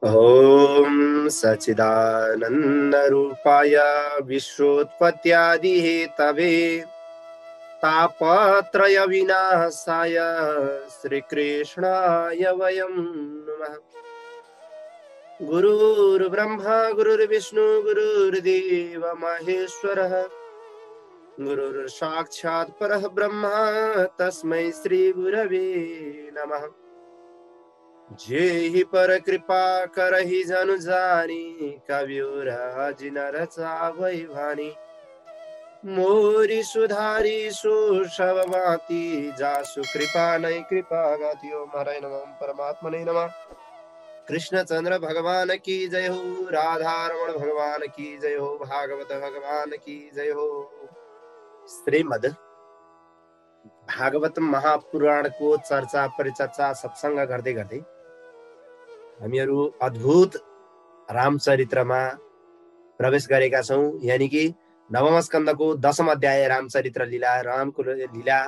ॐ सच्चिदानन्दरूपाय विश्वोत्पत्त्यादिहेतवे तापत्रय विनाशाय श्रीकृष्णाय वयं नमः। गुरुर्ब्रह्मा गुरुर्विष्णु गुरुर्देव महेश्वरः गुरुर्साक्षात् परः ब्रह्म तस्मै श्री गुरवे नमः। जेहि पर कृपा करहि जनु जानी कवियो राज न रचावै भानी मोरी सुधारी सो सब बाती जासु कृपा नै कृपा गाती। ओम हरै नमः परमात्मने नमः। कृष्ण चंद्र भगवान की जय हो, राधा रमण भगवान की जय हो, भागवत भगवान की जय हो। श्रीमद् भागवत महापुराणको चर्चा परिचर्चा सत्संग गर्दै गर्दै हामीहरू अद्भुत रामचरित्रमा प्रवेश गरेका छौं। यानी कि नवम स्कन्धको 10औं अध्याय रामचरित्र लीला, रामको लीला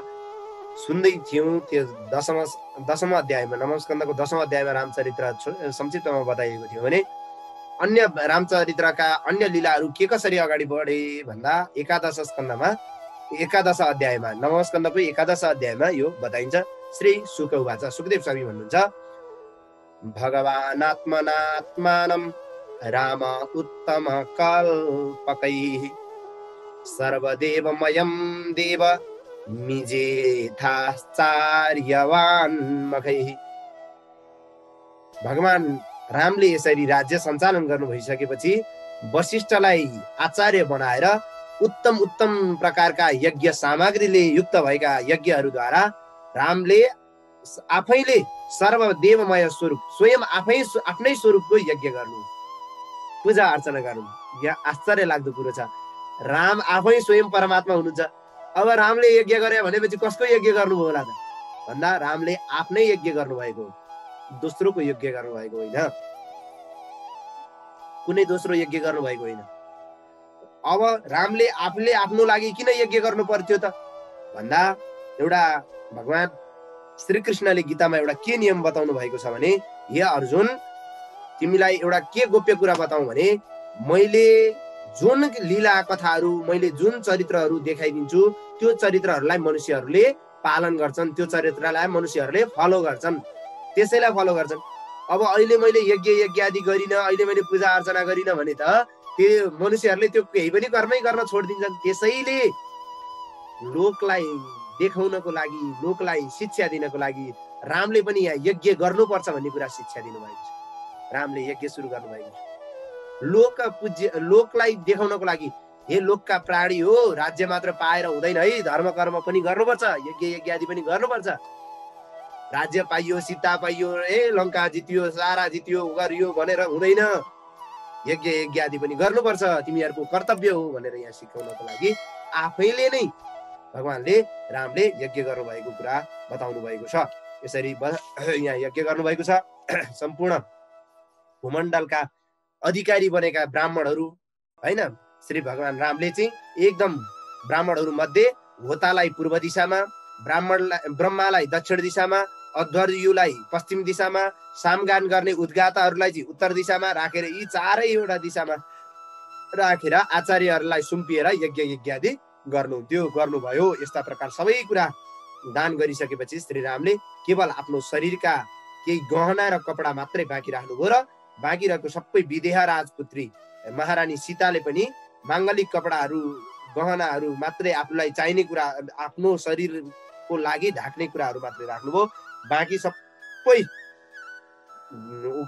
सुन्दै थियौं। त्यो 10औं अध्यायमा, नवम स्कन्धको 10औं अध्यायमा रामचरित्र संक्षिप्तमा बताइएको थियो भने अन्य रामचरित्रका अन्य लीलाहरू के कसरी अगाडि बढे भन्दा एकादश अध्यायमा, नवम स्कन्धको एकादश अध्यायमा यो बताइन्छ। श्री शुक उवाच, सुखदेव स्वामी भन्नुहुन्छ, भगवानात्मनात्मानं राम उत्तम कल्पकैः सर्वदेवमयं देव निजेथाचार्यवान् मखैः। भगवान रामले यसरी राज्य सञ्चालन गर्नु भइसकेपछि वशिष्ठलाई आचार्य बनाएर उत्तम उत्तम प्रकारका यज्ञ सामग्रीले युक्त भएका यज्ञहरूद्वारा रामले आफैले सर्वदेवमय स्वरूप, स्वयं आफ्नै स्वरूपको यज्ञ गर्नु, पूजा अर्चना गर्नु। यहाँ आश्चर्य लाग्दो कुरो छ, राम आफै स्वयं परमात्मा हुनुहुन्छ। अब रामले यज्ञ गरे भनेपछि कसको यज्ञ गर्नुभयो होला त भन्दा रामले आफ्नै यज्ञ गर्नुभएको, दोस्रोको यज्ञ गर्नुभएको होइन, कुनै दोस्रो यज्ञ गर्नुभएको होइन। अब रामले आफूले आफ्नो लागि किन यज्ञ गर्नु पर्थ्यो त भन्दा एउटा भगवान श्रीकृष्णले गीतामा एउटा के नियम बताउनु भएको छ भने, हे अर्जुन, तिमीलाई एउटा के गोप्य कुरा बताउँ भने, मैले जुन लीला कथाहरू, मैले जुन चरित्रहरू देखाइदिन्छु त्यो चरित्रहरूलाई मनुष्यहरूले पालन गर्छन्, त्यो चरित्रलाई मनुष्यहरूले फलो गर्छन्, त्यसैलाई फलो गर्छन्। अब अहिले मैले यज्ञ आदि गरिन, अहिले मैले पूजा अर्चना गरिन भने त त्यो मनुष्यहरूले त्यो केही पनि कर्मै गर्न छोडिदिन्छन्। त्यसैले लोकलाई देखाउनको लागि, लोकलाई शिक्षा दिनको लागि रामले पनि यहाँ यज्ञ गर्नुपर्छ भन्ने कुरा शिक्षा दिनुभएको छ। रामले यज्ञ सुरु गर्नुभएको छ लोकलाई देखाउनको लागि। हे लोकका प्राणी हो, राज्य मात्र पाएर हुँदैन है, धर्म कर्म पनि गर्नुपर्छ, यज्ञ आदि पनि गर्नुपर्छ। राज्य पाइयो, सीता पाइयो, लङ्का जितियो, सारा जितियो, गरियो भनेर हुँदैन, यज्ञ आदि पनि गर्नुपर्छ, तिमीहरूको कर्तव्य हो भनेर यहाँ सिकाउनको लागि आफैले नै भगवानले, रामले यज्ञ गर्नुभएको कुरा बताउनु भएको छ। यसरी यहाँ यज्ञ गर्नुभएको छ। सम्पूर्ण भूमण्डलका अधिकारी बनेका ब्राह्मणहरू हैन, श्री भगवान रामले चाहिँ एकदम ब्राह्मणहरू मध्ये होतालाई पूर्व दिशामा, ब्रह्मालाई दक्षिण दिशामा, अध्वर्युलाई पश्चिम दिशामा, सामगान गर्ने उद्गाताहरूलाई चाहिँ उत्तर दिशामा राखेर, यी चारैवटा दिशामा राखेर आचार्यहरूलाई सुम्पिएर यज्ञ आदि गर्नुभयो। यस्ता प्रकार सबै कुरा दान गरिसकेपछि श्री रामले केवल आफ्नो शरीरका केही गहना र कपडा मात्रै बाँकी राख्नुभयो र बाँकी रहेको सबै विदेह राजपुत्री महारानी सीताले पनि माङ्गलिक कपडाहरू, गहनाहरू मात्रै, आफूलाई चाहिने कुरा, आफ्नो शरीरको लागि ढाक्ने कुराहरू मात्रै राख्नुभयो। बाँकी सबै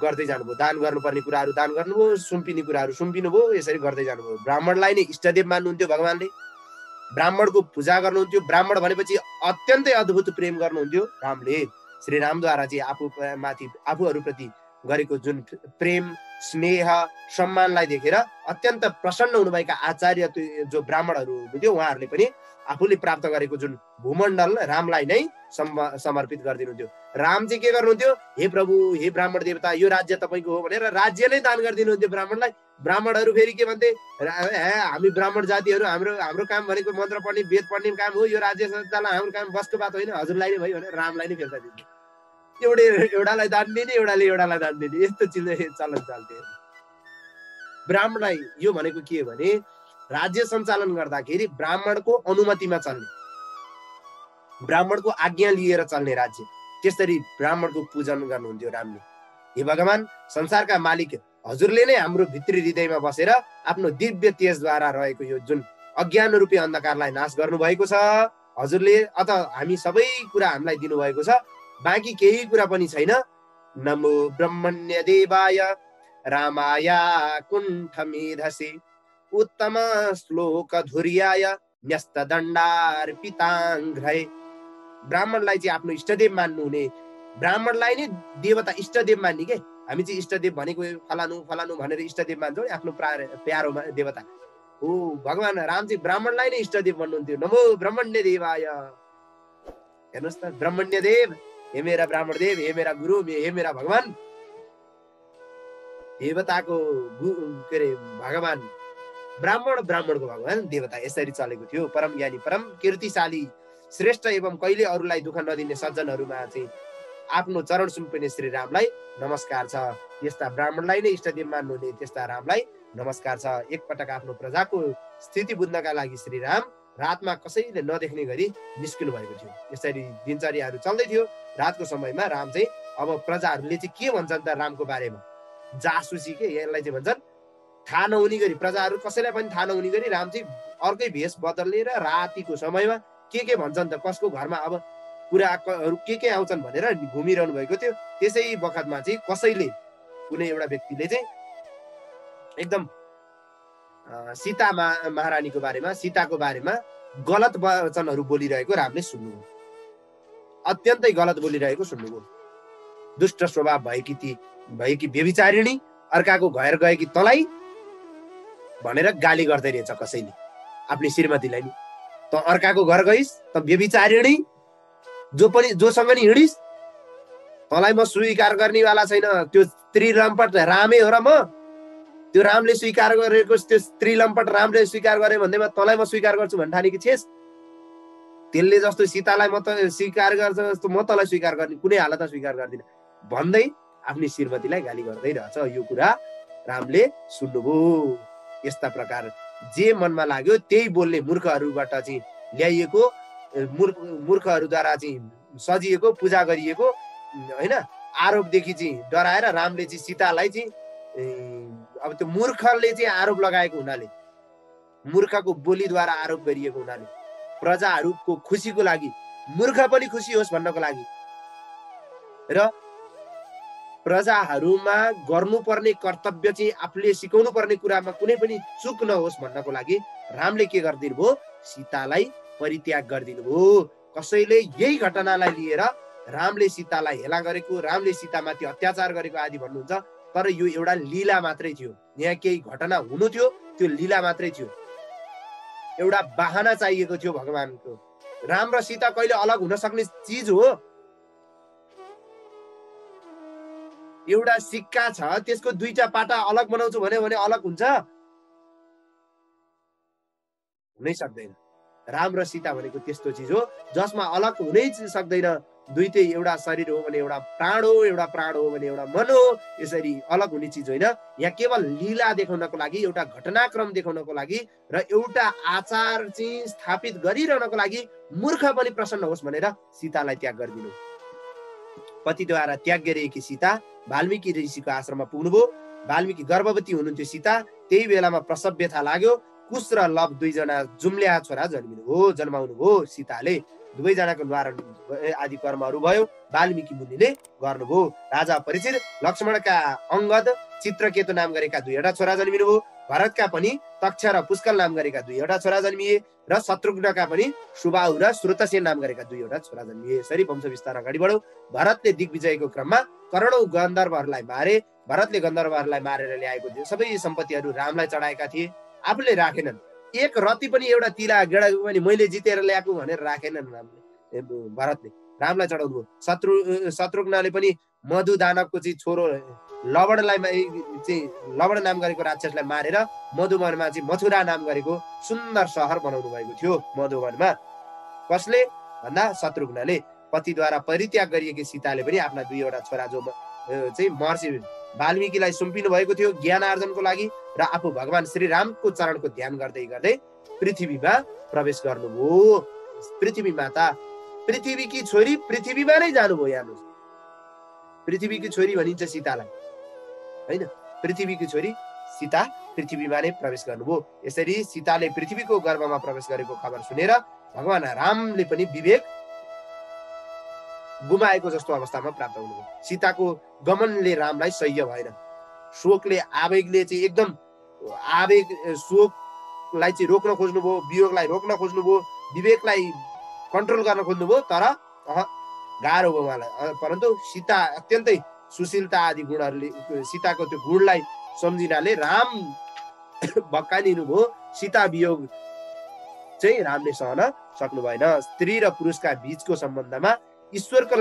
गर्दै जानुभयो। दान गर्नुपर्ने कुराहरू दान गर्नुभयो, सुम्पिने कुराहरू सुम्पिनुभयो, यसरी गर्दै जानुभयो। ब्राह्मणलाई नै इष्टदेव मान्नुहुन्थ्यो भगवानले, ब्राह्मणको पूजा गर्नुहुन्थ्यो। ब्राह्मण भनेपछि अत्यन्तै अद्भुत प्रेम गर्नुहुन्थ्यो रामले। श्री रामद्वारा चाहिँ आफूहरूप्रति गरेको जुन प्रेम, स्नेह, सम्मानलाई देखेर अत्यन्त प्रसन्न हुनुभएका आचार्य जो ब्राह्मणहरू हुनुहुन्थ्यो, उहाँहरूले पनि आफूले प्राप्त गरेको जुन भूमण्डल रामलाई नै समर्पित गरिदिनुहुन्थ्यो। राम चाहिँ के गर्नुहुन्थ्यो, हे प्रभु, हे ब्राह्मण देवता, यो राज्य तपाईँको हो भनेर राज्य नै दान गरिदिनुहुन्थ्यो ब्राह्मणलाई। ब्राह्मणहरू फेरि के भन्थे, हामी ब्राह्मण जातिहरू, हाम्रो काम भनेको मन्त्र पढ्ने, वेद पढ्ने काम हो, यो राज्य सञ्चालन हाम्रो काम बसको बात होइन, हजुरलाई नै भयो भनेर रामलाई नै फिर्ता दिन्थ्यो। एउटालाई दान दिने, एउटाले एउटालाई दान दिने, यस्तो चलन चल्थ्यो। ब्राह्मणलाई यो भनेको के हो भने राज्य सञ्चालन गर्दाखेरि ब्राह्मणको अनुमतिमा चल्ने, ब्राह्मणको आज्ञा लिएर चल्ने राज्य, त्यसरी ब्राह्मणको पूजन गर्नुहुन्थ्यो रामले। हे भगवान, संसारका मालिक हजुरले नै हाम्रो भित्री हृदयमा बसेर आफ्नो दिव्य तेजद्वारा रहेको यो जुन अज्ञान रूपी अन्धकारलाई नाश गर्नुभएको छ हजुरले, अत हामी सबै कुरा हामीलाई दिनुभएको छ, बाँकी केही कुरा पनि छैन। नमो ब्रह्मण्य देवाय रामाय कुण्ठमेधसे उत्तम श्लोक धुर्याय न्यस्त दण्डार्पिताङ्घ्रये। ब्राह्मणलाई चाहिँ आफ्नो इष्टदेव मान्नुहुने, ब्राह्मणलाई नै देवता इष्टदेव मान्ने के, हामी चाहिँ इष्टदेव भनेको फलानु फलानु भनेर इष्टदेव मान्छौँ नि आफ्नो प्यारो देवता हो। भगवान राम चाहिँ ब्राह्मणलाई नै इष्टदेव भन्नुहुन्थ्यो। नमो ब्रह्मण्य देवाय, हेर्नुहोस् त, ब्रह्मण्य देव, हे मेरा ब्राह्मण देव, हे मेरा गुरु, हे मेरा भगवान, देवताको के अरे भगवान, ब्राह्मणको भगवान, देवता, यसरी चलेको थियो। परम ज्ञानी, परम कीर्तिशाली, श्रेष्ठ एवं कहिले अरूलाई दुःख नदिने सज्जनहरूमा चाहिँ आफ्नो चरण सुम्पिने श्री रामलाई नमस्कार छ। यस्ता ब्राह्मणलाई नै इष्टदेव मान्नुहुने त्यस्ता रामलाई नमस्कार छ। एकपटक आफ्नो प्रजाको स्थिति बुझ्नका लागि श्री राम रातमा कसैले नदेख्ने गरी निस्किनु भएको थियो। यसरी दिनचर्याहरू चल्दै थियो। रातको समयमा राम चाहिँ अब प्रजाहरूले चाहिँ के भन्छन् त रामको बारेमा, जासुसी के यसलाई चाहिँ भन्छन्, थाहा नहुने गरी, प्रजाहरू कसैलाई पनि थाहा नहुने गरी राम चाहिँ अर्कै भेष बदलेर रातिको समयमा के भन्छन् त, कसको घरमा अब कुराहरू के आउँछन् भनेर घुमिरहनु भएको थियो। त्यसै बखतमा चाहिँ कसैले, कुनै एउटा व्यक्तिले चाहिँ एकदम सीता महारानीको बारेमा, सीताको बारेमा गलत वचनहरू बोलिरहेको रामले सुन्नुभयो। अत्यन्तै गलत बोलिरहेको सुन्नुभयो। दुष्ट स्वभाव भएकी व्यभिचारिणी, अर्काको घर गएकी तँलाई भनेर गाली गर्दै रहेछ कसैले आफ्नी श्रीमतीलाई नि। त अर्काको घर गइस्, त व्यभिचारिणी, जोसँग नि हिँडिस्, तँलाई म स्वीकार गर्नेवाला छैन। त्यो स्त्री लम्पट रामै हो र म, त्यो रामले स्वीकार गरेको, त्यो स्त्री लम्पट रामले स्वीकार गरे भन्दैमा तँलाई म स्वीकार गर्छु भन्ने ठानेकी छेस्। त्यसले जस्तो सीतालाई म त स्वीकार गर्छ जस्तो म तँलाई स्वीकार गर्ने कुनै हालतमा स्वीकार गर्दिनँ भन्दै आफ्नी श्रीमतीलाई गाली गर्दै रहेछ। यो कुरा रामले सुन्नुभयो। यस्ता प्रकार जे मनमा लाग्यो त्यही बोल्ने मूर्खहरूबाट चाहिँ ल्याइएको, मूर्खहरूद्वारा चाहिँ सजिएको, पूजा गरिएको होइन, आरोपदेखि चाहिँ डराएर रामले चाहिँ सीतालाई चाहिँ अब त्यो मूर्खले चाहिँ आरोप लगाएको हुनाले, मूर्खको बोलीद्वारा आरोप गरिएको हुनाले, प्रजाहरूको खुसीको लागि, मूर्ख पनि खुसी होस् भन्नको लागि र प्रजाहरूमा गर्नुपर्ने कर्तव्य चाहिँ आफूले सिकाउनु पर्ने कुरामा कुनै पनि चुक नहोस् भन्नको लागि रामले के गरिदिनु भयो, सीतालाई परित्याग गरिदिनु भयो। कसैले यही घटनालाई लिएर रामले सीतालाई हेला गरेको, रामले सीतामाथि अत्याचार गरेको आदि भन्नुहुन्छ, तर यो एउटा लीला मात्रै थियो। यहाँ केही घटना हुनु थियो, त्यो लीला मात्रै थियो, एउटा बहाना चाहिएको थियो भगवानको। राम र सीता कहिले अलग हुन सक्ने चिज हो? एउटा सिक्का छ, त्यसको दुईटा पाटा अलग बनाउँछु भने अलग हुन्छ? हुनै सक्दैन। राम र सीता भनेको त्यस्तो चिज हो जसमा अलग हुनै सक्दैन। दुईटै एउटा शरीर हो भने एउटा प्राण हो, एउटा प्राण हो भने एउटा मन हो। यसरी अलग हुने चिज होइन। यहाँ केवल लीला देखाउनको लागि, एउटा घटनाक्रम देखाउनको लागि र एउटा आचार चाहिँ स्थापित गरिरहनको लागि मूर्ख पनि प्रसन्न होस् भनेर सीतालाई त्याग गरिदिनु। पतिद्वारा त्याग गरिएकी सीता वाल्मीकि ऋषिको आश्रममा पुग्नुभयो। वाल्मीकि गर्भवती हुनुहुन्थ्यो सीता। त्यही बेलामा प्रसव व्यथा लाग्यो। कुश र लव दुईजना जुम्ल्या छोरा जन्माउनु भयो सीताले। दुवैजनाको निवारण आदि कर्महरू भयो वाल्मीकि मुनिले गर्नुभयो। राजा परीक्षित लक्ष्मणका अंगद चित्रकेतु नाम गरेका दुईवटा छोरा जन्मिनुभयो। भरतका पनि तक्ष र पुष्कल नाम गरेका दुईवटा छोरा जन्मिए र शत्रुघ्नका पनि सुबाहु र श्रुतसेन नाम गरेका दुईवटा छोरा जन्मिए। यसरी वंश विस्तार अगाडि बढ्यो। भरतले दिग्विजयको क्रममा करोडौं गन्धर्वहरूलाई मारे। भरतले गन्धर्वहरूलाई मारेर ल्याएको थियो सबै सम्पत्तिहरू रामलाई चढाएका थिए, आफूले राखेनन्। एक रति पनि एउटा तिला गेडा पनि मैले जितेर ल्याएको भनेर राखेनन् रामले, भरतले रामलाई चढाउनु भयो। शत्रुघ्नले पनि मधु दानवको चाहिँ छोरो लवणलाई चाहिँ लवण नाम गरेको राक्षसलाई मारेर मधुवनमा चाहिँ मथुरा नाम गरेको सुन्दर सहर बनाउनु भएको थियो। मधुवनमा कसले भन्दा शत्रुघ्नले। पतिद्वारा परित्याग गरिएकी सीताले पनि आफ्ना दुईवटा छोरा जो चाहिँ महर्षि वाल्मीकिलाई सुम्पिनु भएको थियो ज्ञान आर्जनको लागि र आफू भगवान श्री रामको चरणको ध्यान गर्दै गर्दै पृथ्वीमा प्रवेश गर्नुभयो। पृथ्वी माता पृथ्वीकी छोरी पृथ्वीमा नै जानुभयो। हेर्नुहोस्, पृथ्वीकी छोरी भनिन्छ सीतालाई, होइन? पृथ्वीकी छोरी सीता पृथ्वीमा नै प्रवेश गर्नुभयो। यसरी सीताले पृथ्वीको गर्भमा प्रवेश गरेको खबर सुनेर भगवान रामले पनि विवेक गुमाएको जस्तो अवस्थामा प्राप्त हुनुभयो। सीताको गमनले रामलाई सह्य भएन। शोकले आवेगले चाहिँ एकदम आवेग शोकलाई चाहिँ रोक्न खोज्नुभयो, वियोगलाई रोक्न खोज्नुभयो, विवेकलाई कन्ट्रोल गर्न खोज्नुभयो, तर गाह्रो भयो उहाँलाई। परन्तु सीता अत्यन्तै सुशीलता आदि गुणहरूले सीताको त्यो गुणलाई सम्झिनाले राम भक्कानिनुभयो। सीता वियोग चाहिँ रामले सहन सक्नु भएन। स्त्री र पुरुषका बीचको सम्बन्धमा ईश्वरका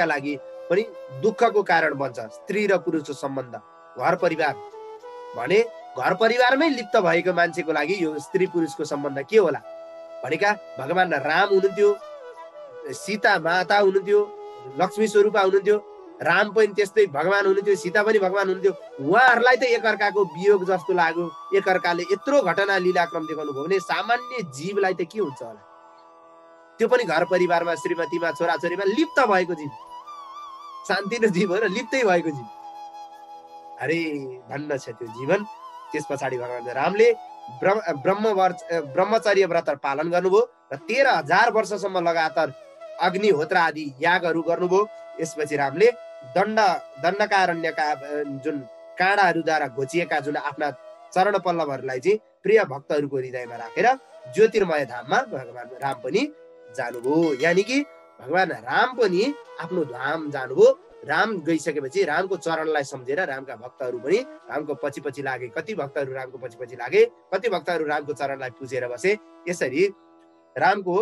लागि पनि दुःखको कारण बन्छ। स्त्री र पुरुषको सम्बन्ध, घर परिवार भने घर परिवारमै लिप्त भएको मान्छेको लागि यो स्त्री पुरुषको सम्बन्ध के होला भनेका भगवान राम हुनुहुन्थ्यो, सीता माता हुनुहुन्थ्यो, लक्ष्मी स्वरूपा हुनुहुन्थ्यो, राम पनि त्यस्तै भगवान हुनुहुन्थ्यो, सीता पनि भगवान हुनुहुन्थ्यो। उहाँहरूलाई त एकअर्काको वियोग जस्तो लाग्यो, एकअर्काले यत्रो घटना लीलाक्रम देखाउनु भयो भने सामान्य जीवलाई त के हुन्छ होला? त्यो पनि घर परिवारमा श्रीमतीमा छोराछोरीमा लिप्त भएको जीव, शान्तिलो जीव हो र लिप्तै भएको जीव। अरे भन्न छ त्यो जीवन। त्यस पछाडि भगवान रामले ब्रह्मचर्य व्रत पालन गर्नुभयो र 13,000 वर्षसम्म लगातार अग्निहोत्र आदि यागहरू गर्नुभयो। यसपछि रामले दण्डकारण्यका जुन काँडाहरूद्वारा घोचिएका जुन आफ्ना चरण पल्लवहरूलाई चाहिँ प्रिय भक्तहरूको हृदयमा राखेर ज्योतिर्मय धाममा भगवान राम पनि जानुभयो। यानि कि भगवान राम पनि आफ्नो धाम जानुभयो। राम गइसकेपछि रामको चरणलाई सम्झेर रामका भक्तहरू पनि रामको पछि पछि लागे। कति भक्तहरू रामको पछि पछि लागे, कति भक्तहरू रामको चरणलाई पुजेर बसे। यसरी रामको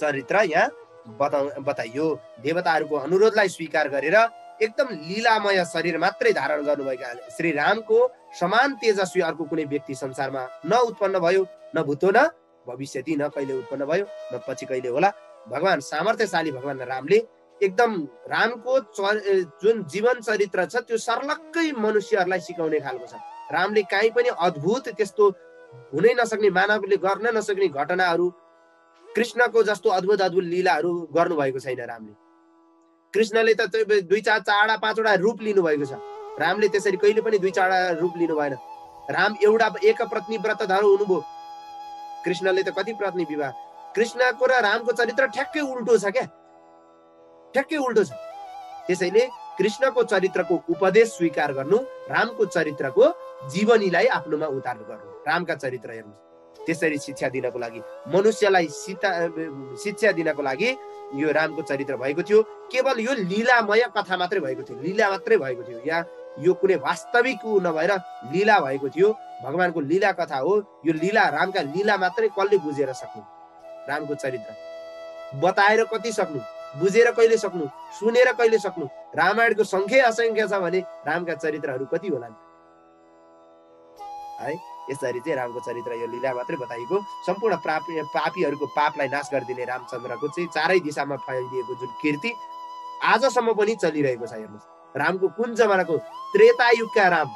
चरित्र यहाँ बताइयो। देवताहरूको अनुरोधलाई स्वीकार गरेर एकदम लीलामय शरीर मात्रै धारण गर्नुभएका श्री रामको समान तेजस्वी अर्को कुनै व्यक्ति संसारमा न उत्पन्न भयो, न भूतो न भविष्यति, न कहिले उत्पन्न भयो, न पछि कहिले होला। भगवान सामर्थ्यशाली भगवान रामले एकदम रामको जुन जीवन चरित्र छ त्यो सर्लक्कै मनुष्यहरूलाई सिकाउने खालको छ। रामले काहीँ पनि अद्भुत त्यस्तो हुनै नसक्ने, मानवले गर्न नसक्ने घटनाहरू, कृष्णको जस्तो अद्भुत अद्भुत लीलाहरू गर्नुभएको छैन रामले। कृष्णले त 2-4 चारवटा 5वटा रूप लिनुभएको छ। रामले त्यसरी कहिले पनि 2-4 रूप लिनु भएन। राम एउटा एक पत्नी व्रतधारु हुनुभयो। कृष्णले त कति पत्नी विवाह। कृष्णको र रामको चरित्र ठ्याक्कै उल्टो छ क्या, ठ्याक्कै उल्टो छ। त्यसैले कृष्णको चरित्रको उपदेश स्वीकार गर्नु, रामको चरित्रको जीवनीलाई आफ्नोमा उतार्नु गर्नु, रामका चरित्र हेर्नु। त्यसरी शिक्षा दिनको लागि, मनुष्यलाई शिक्षा दिनको लागि यो रामको चरित्र भएको थियो। केवल यो लीलामय कथा मात्रै भएको थियो, लीला मात्रै भएको थियो। यहाँ यो कुनै वास्तविक नभएर लीला भएको थियो। भगवानको लीला कथा हो यो। लीला, रामका लीला मात्रै कसले बुझेर सक्नु? रामको चरित्र बताएर कति सक्नु, बुझेर कहिले सक्नु, सुनेर कहिले सक्नु? रामायणको संख्या असंख्य छ भने रामका चरित्रहरू कति होलान् है? यसरी चाहिँ रामको चरित्र यो लीला मात्रै बताइएको। सम्पूर्ण पापीहरूको पापलाई नाश गरिदिने रामचन्द्रको चाहिँ चारै दिशामा फैलिएको जुन कीर्ति आजसम्म पनि चलिरहेको छ। हेर्नुहोस्, रामको कुन जमानाको? त्रेतायुगका राम,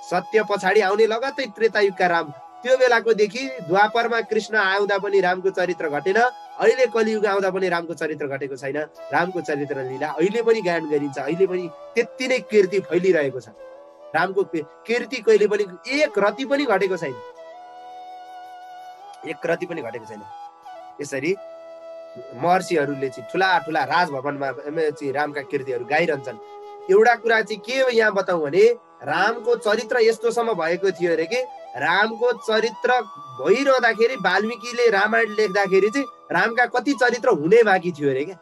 सत्य पछाडि आउने लगत्तै त्रेतायुगका राम। त्यो बेलाको देखि द्वापरमा कृष्ण आउँदा पनि रामको चरित्र घटेन, अहिले कलियुग आउँदा पनि रामको चरित्र घटेको छैन। रामको चरित्र लीला अहिले पनि गायन गरिन्छ, अहिले पनि त्यति नै कीर्ति फैलिरहेको छ। रामको कीर्ति कहिले पनि एक रति पनि घटेको छैन, एक रति पनि घटेको छैन। यसरी महर्षिहरूले चाहिँ ठुला ठुला राजभवनमा चाहिँ रामका कीर्तिहरू गाइरहन्छन्। एउटा कुरा चाहिँ के यहाँ बताउँ भने रामको चरित्र यस्तोसम्म भएको थियो अरे कि रामको चरित्र भइरहँदाखेरि वाल्मीकिले रामायण लेख्दाखेरि चाहिँ रामका कति चरित्र हुने बाँकी थियो अरे क्या।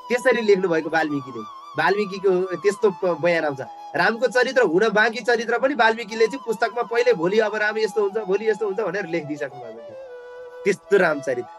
त्यसरी लेख्नु भएको वाल्मीकिले। वाल्मीकिको त्यस्तो बयान आउँछ। रामको चरित्र हुन बाँकी चरित्र पनि वाल्मीकिले चाहिँ पुस्तकमा पहिले भोलि अब राम यस्तो हुन्छ, भोलि यस्तो हुन्छ भनेर लेखिदिइसक्नु भएको थियो। त्यस्तो रामचरित्र।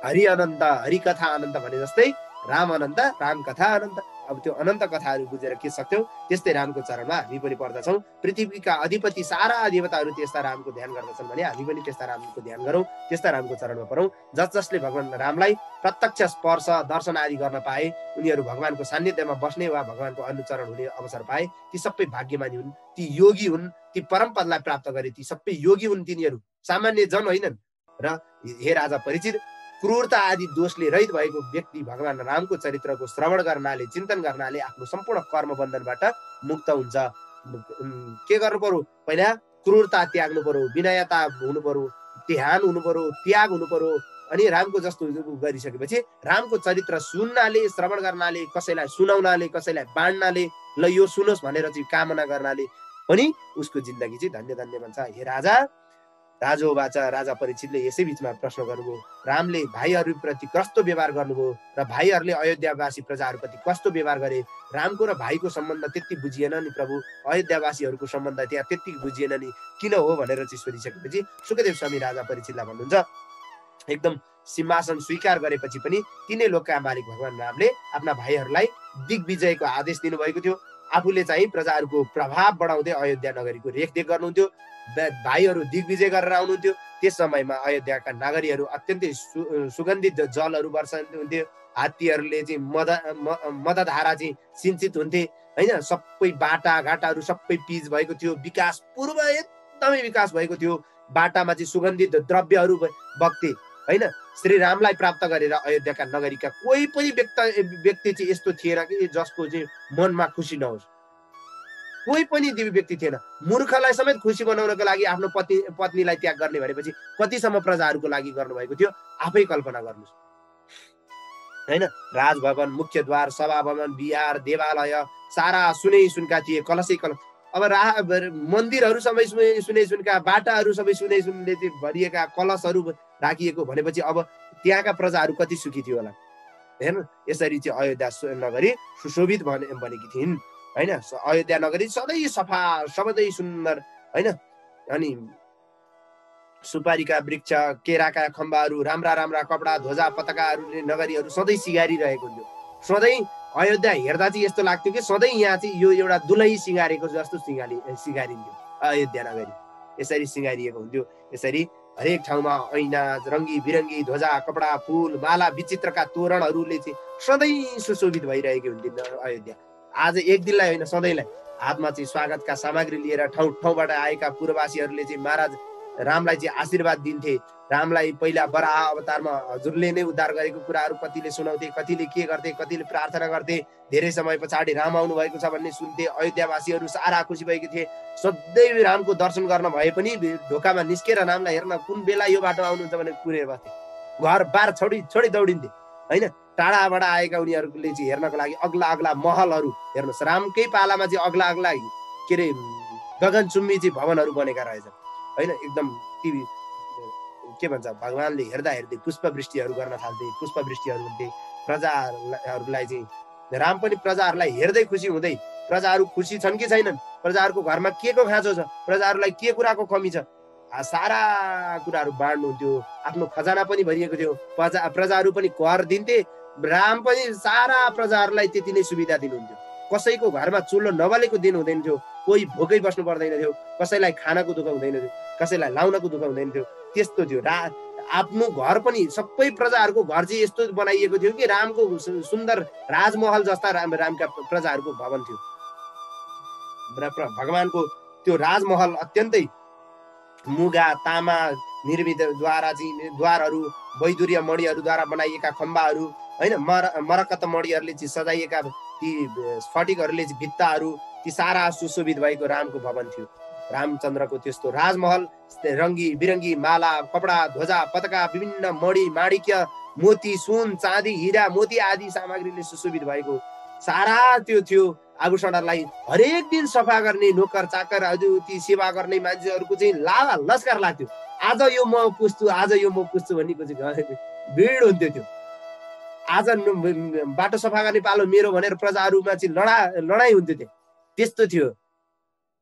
हरि अनन्त, हरि कथा अनन्त भने जस्तै राम अनन्त, राम कथा अनन्त। अब त्यो अनन्त कथाहरू बुझेर के सक्थ्यौँ, त्यस्तै रामको चरणमा हामी पनि पर्दछौँ। पृथ्वीका अधिपति सारा देवताहरू त्यस्ता रामको ध्यान गर्दछन् भने हामी पनि त्यस्ता रामको ध्यान गरौँ, त्यस्ता रामको चरणमा परौँ। जसले भगवान रामलाई प्रत्यक्ष स्पर्श दर्शन आदि गर्न पाए, उनीहरू भगवानको सान्निध्यमा बस्ने वा भगवानको अनुचरण हुने अवसर पाए, ती सबै भाग्यमानी हुन्, ती योगी हुन्, ती परम पदलाई प्राप्त गरे ती सबै योगी हुन्, तिनीहरू सामान्य जन होइनन्। र हे राजा परीक्षित, क्रूरता आदि दोषले रहित भएको व्यक्ति भगवान रामको चरित्रको श्रवण गर्नाले, चिन्तन गर्नाले आफ्नो सम्पूर्ण कर्म बन्धनबाट मुक्त हुन्छ। के गर्नु पर्यो? पहिला क्रूरता त्याग्नु पर्यो, विनयता हुनु पर्यो, ध्यान हुनु पर्यो, त्याग हुनु पर्यो। अनि रामको जस्तो गरिसकेपछि रामको चरित्र सुन्नाले, श्रवण गर्नाले, कसैलाई सुनाउनाले, कसैलाई बाँड्नाले, ल यो सुनोस् भनेर चाहिँ कामना गर्नाले पनि उसको जिन्दगी चाहिँ धन्य धन्य बन्छ। हे राजा, राजोवाच, राजा परीक्षितले यसै बिचमा प्रश्न गर्नुभयो, रामले भाइहरूप्रति कस्तो व्यवहार गर्नुभयो र भाइहरूले अयोध्यावासी प्रजाहरूप्रति कस्तो व्यवहार गरे? रामको र भाइको सम्बन्ध त्यति बुझिएन नि प्रभु, अयोध्यावासीहरूको सम्बन्ध त्यहाँ त्यति बुझिएन नि, किन हो भनेर चाहिँ सोधिसकेपछि सुखदेव स्वामी राजा परीक्षितलाई भन्नुहुन्छ, एकदम सिंहासन स्वीकार गरेपछि पनि तिनै लोकका मालिक भगवान रामले आफ्ना भाइहरूलाई दिग्विजयको आदेश दिनुभएको थियो। आफूले चाहिँ प्रजाहरूको प्रभाव बढाउँदै अयोध्या नगरीको रेखदेख गर्नुहुन्थ्यो। भाइहरू दिग्विजय गरेर आउनुहुन्थ्यो। त्यस समयमा अयोध्याका नागरीहरू अत्यन्तै सुगन्धित जलहरू वर्षाउँथ्यो। हात्तीहरूले चाहिँ मदधारा चाहिँ सिंचित हुन्थे होइन। सबै बाटाघाटाहरू सबै पिच भएको थियो। विकास पूर्व एकदमै विकास भएको थियो। बाटामा चाहिँ सुगन्धित द्रव्यहरू बग्थे होइन। श्री रामलाई प्राप्त गरेर अयोध्याका नगरीका कोही पनि व्यक्ति चाहिँ यस्तो थिएन कि जसको चाहिँ मनमा खुसी नहोस्। कोही पनि दिव्य व्यक्ति थिएन। मूर्खलाई समेत खुसी बनाउनको लागि आफ्नो पत्नीलाई त्याग गर्ने भनेपछि कतिसम्म प्रजाहरूको लागि गर्नुभएको थियो आफै कल्पना गर्नुहोस् होइन। राजभवन, मुख्यद्वार, सभाभवन, विहार, देवालय सारा सुनै सुनका थिए, कलशै कलश। अब मन्दिरहरू सबै सुनै सुनका, बाटाहरू सबै सुनै सुनले भरिएका, कलशहरू राखिएको भनेपछि अब त्यहाँका प्रजाहरू कति सुखी थियो होला हेर्नु। यसरी चाहिँ अयोध्या नगरी सुशोभित बनेकी थिइन् होइन। अयोध्या नगरी सधैँ सफा, सधैँ सुन्दर होइन। अनि सुपारीका वृक्ष, केराका खम्बाहरू, राम्रा राम्रा कपडा, ध्वजा पताकाहरूले नगरीहरू सधैँ सिगारिरहेको हुन्थ्यो। सधैँ अयोध्या हेर्दा चाहिँ यस्तो लाग्थ्यो कि सधैँ यहाँ चाहिँ यो एउटा दुलही सिँगारेको जस्तो सिँगारिन्थ्यो अयोध्या नगरी। यसरी सिँगारिएको हुन्थ्यो। यसरी हरेक ठाउँमा ऐना, रङ्गी बिरङ्गी ध्वजा, कपडा, फुल, माला, विचित्रका तोरणहरूले चाहिँ सधैँ सुशोभित भइरहेको हुन्थ्यो अयोध्या। आज एक दिनलाई होइन, सधैँलाई हातमा चाहिँ स्वागतका सामग्री लिएर ठाउँ ठाउँबाट आएका पूर्ववासीहरूले चाहिँ महाराज रामलाई चाहिँ आशीर्वाद दिन्थे। रामलाई पहिला बराह अवतारमा हजुरले नै उद्धार गरेको कुराहरू कतिले सुनाउँथे, कतिले के गर्थे, कतिले प्रार्थना गर्थे। धेरै समय पछाडि राम आउनु भएको छ भन्ने सुन्थे। अयोध्यावासीहरू सारा खुसी भएका थिए। सधैँ रामको दर्शन गर्न भए पनि ढोकामा निस्केर रामलाई हेर्न कुन बेला यो बाटो आउनुहुन्छ भनेर कुरेर बस्थे। घर बार छोडी दौडिन्थे होइन। टाढाबाट आएका उनीहरूले चाहिँ हेर्नको लागि अग्ला अग्ला महलहरू हेर्नुहोस्, रामकै पालामा चाहिँ अग्ला अग्ला के अरे गगनचुम्बी चाहिँ भवनहरू बनेका रहेछन् होइन। एकदम ती के भन्छ, भगवानले हेर्दा हेर्दै पुष्पवृष्टिहरू गर्न थाल्थे। पुष्पवृष्टिहरू हुन्थे प्रजाहरूलाई चाहिँ। राम पनि प्रजाहरूलाई हेर्दै खुसी हुँदै, प्रजाहरू खुसी छन् कि छैनन्, प्रजाहरूको घरमा के को खाँचो छ, प्रजाहरूलाई के कुराको कमी छ, सारा कुराहरू बाँड्नुहुन्थ्यो। आफ्नो खजाना पनि भरिएको थियो। प्रजाहरू पनि कर दिन्थे। राम पनि सारा प्रजाहरूलाई त्यति नै सुविधा दिनुहुन्थ्यो। कसैको घरमा चुलो नबलेको दिन हुँदैन थियो। कोही भोकै बस्नु पर्दैन थियो। कसैलाई खानको दुःख हुँदैन थियो। कसैलाई लाउनको दुःख हुँदैन थियो। त्यस्तो थियो। आफ्नो घर पनि सबै प्रजाहरूको घर चाहिँ यस्तो बनाइएको थियो कि रामको सुन्दर राजमहल जस्ता रामका प्रजाहरूको भवन थियो। भगवानको त्यो राजमहल अत्यन्तै मुगा, तामा निर्मित द्वारहरू, वैदुर्य मणिहरूद्वारा बनाइएका खम्बाहरू होइन, मरकत मणिहरूले चाहिँ सजाइएका ती स्फटिकहरूले चाहिँ भित्ताहरू, ती सारा सुशोभित भएको रामको भवन थियो। रामचन्द्रको त्यस्तो राजमहल रङ्गी बिरङ्गी माला, कपडा, ध्वजा, पताका, विभिन्न मणि माणिक्य, मोती, सुन, चाँदी, हिरा, मोती आदि सामग्रीले सुशोभित भएको सारा त्यो थियो। आभूषणहरूलाई हरेक दिन सफा गर्ने नोकर चाकर, ती सेवा गर्ने मान्छेहरूको चाहिँ लावा लस्कर लाग्थ्यो। आज यो म पुस्छु, आज यो म पुस्छु भन्नेको चाहिँ भिड हुन्थ्यो त्यो। आज बाटो सफा गर्ने पालो मेरो भनेर प्रजाहरूमा चाहिँ लडाइँ हुन्थ्यो त्यो। त्यस्तो थियो।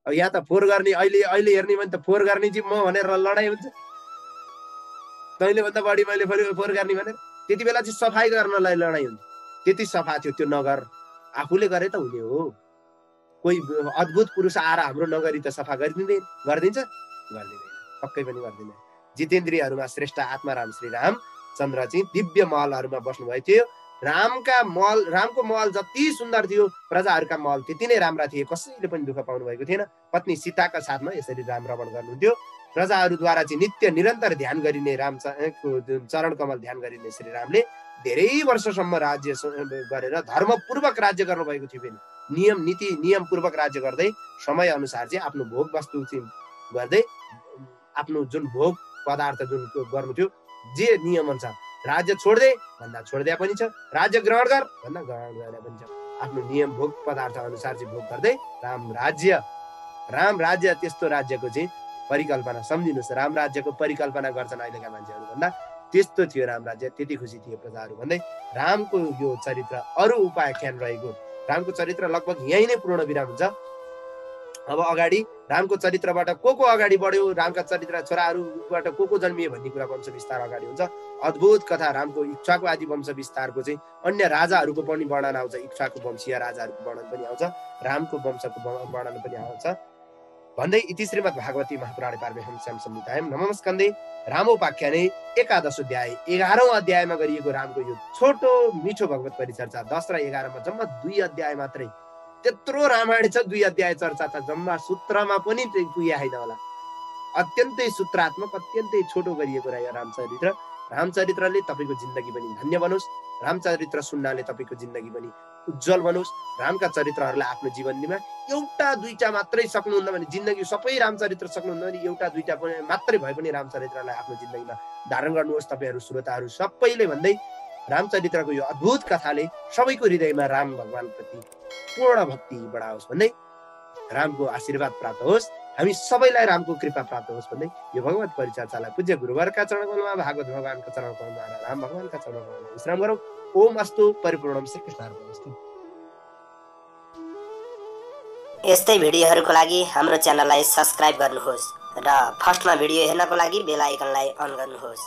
अब यहाँ त फोहोर गर्ने, अहिले हेर्ने भने त फोहोर गर्ने चाहिँ म भनेर लडाइँ हुन्छ। तैँले भन्दा बढी मैले फोहोर गर्ने भनेर। त्यति बेला चाहिँ सफाइ गर्नलाई लडाइँ हुन्थ्यो। त्यति सफा थियो त्यो नगर आफूले गरे त हुने हो। कोही अद्भुत पुरुष आएर हाम्रो नगरी त सफा गरिदिँदैन, गरिदिन्छ? गर्दिँदैन, पक्कै पनि गर्दिँदैन। जितेन्द्रियहरूमा श्रेष्ठ आत्माराम श्री रामचन्द्र चाहिँ दिव्य महलहरूमा बस्नुभएको थियो। रामको महल जति सुन्दर थियो, प्रजाहरूका महल त्यति नै राम्रा थिए, कसैले पनि दुःख पाउनु भएको थिएन। पत्नी सीताका साथमा यसरी राम रमण गर्नुहुन्थ्यो। प्रजाहरूद्वारा चाहिँ नित्य निरन्तर ध्यान गरिने चरण कमल ध्यान गरिने श्री रामले धेरै वर्षसम्म राज्य गरेर धर्मपूर्वक राज्य गर्नुभएको थियो। पनि नियम नीति नियमपूर्वक राज्य गर्दै समय अनुसार चाहिँ आफ्नो भोग वस्तु चाहिँ गर्दै आफ्नो जुन भोग पदार्थ जुन गर्नु थियो, जे नियम अनुसार राज्य छोड्दै भन्दा छोड्दै पनि छ, राज्य ग्रहण गर भन्दा ग्रहण गरेर पनि छ। आफ्नो नियम भोग पदार्थ अनुसार चाहिँ भोग गर्दै राम राज्य त्यस्तो राज्यको चाहिँ परिकल्पना सम्झिनुहोस्। राम राज्यको परिकल्पना गर्छन् अहिलेका मान्छेहरू भन्दा त्यस्तो थियो राम राज्य, त्यति खुसी थिए प्रजाहरू भन्दै रामको यो चरित्र अरू उपाख्यान रहेको। रामको चरित्र लगभग यही नै पूर्ण विराम हुन्छ। अब अगाडि रामको चरित्रबाट को अगाडि बढ्यो, रामका चरित्र छोराहरूबाट को जन्मिए भन्ने कुरा वंश विस्तार अगाडि हुन्छ। अद्भुत कथा रामको इक्ष्वाकु आदि वंश विस्तारको चाहिँ अन्य राजाहरूको पनि वर्णन आउँछ। इक्ष्वाकु वंशीय राजाहरूको वर्णन पनि आउँछ, रामको वंशको वर्णन पनि आउँछ भन्दै इति श्रीमद् भागवती महापुराणे पारमेहंस्याम संहितायां नवम स्कन्धे रामोपाख्याने एकादश अध्याय 11औं अध्यायमा गरिएको रामको यो छोटो मिठो भगवत परिचर्चा 10 र 11 मा जम्मा 2 अध्याय मात्रै। त्यत्रो रामायण छ, 2 अध्याय चर्चा छ, जम्मा सूत्रमा पनि पुगे होइन होला। अत्यन्तै सूत्रात्मक, अत्यन्तै छोटो गरिएको रह्यो रामचरित्र। रामचरित्रले तपाईको जिन्दगी पनि धन्य बनोस्। रामचरित्र सुन्नाले तपाईको जिन्दगी पनि उज्जवल बनोस्। रामका चरित्रहरूलाई आफ्नो जीवनमा एउटा दुईटा मात्रै सक्नुहुन्न भने, जिन्दगी सबै रामचरित्र सक्नुहुन्न भने एउटा दुईटा पनि मात्रै भए पनि रामचरित्रलाई आफ्नो जिन्दगीमा धारण गर्नुहोस् तपाईहरू श्रोताहरू सबैले भन्दै रामचरित्रको यो अद्भुत कथाले सबैको हृदयमा राम भगवान प्रति पूर्ण भक्ति बढाओस् भन्दै रामको आशीर्वाद प्राप्त होस्, हामी सबैलाई रामको कृपा प्राप्त होस् भन्दै यो भगवत परिचर्चालाई पूज्य गुरुवरका चरणकमलमा, भागवत भगवानका चरणकमलमा र राम भगवानका चरणकमलमा विश्राम गरौँ। ओम अस्तु परिपूर्णम श्री कृष्णार्पणमस्तु। यस्तै भिडियोहरूको लागि हाम्रो च्यानललाई सब्स्क्राइब गर्नुहोस् र फर्स्टमा भिडियो हेर्नको लागि बेल आइकनलाई अन गर्नुहोस्।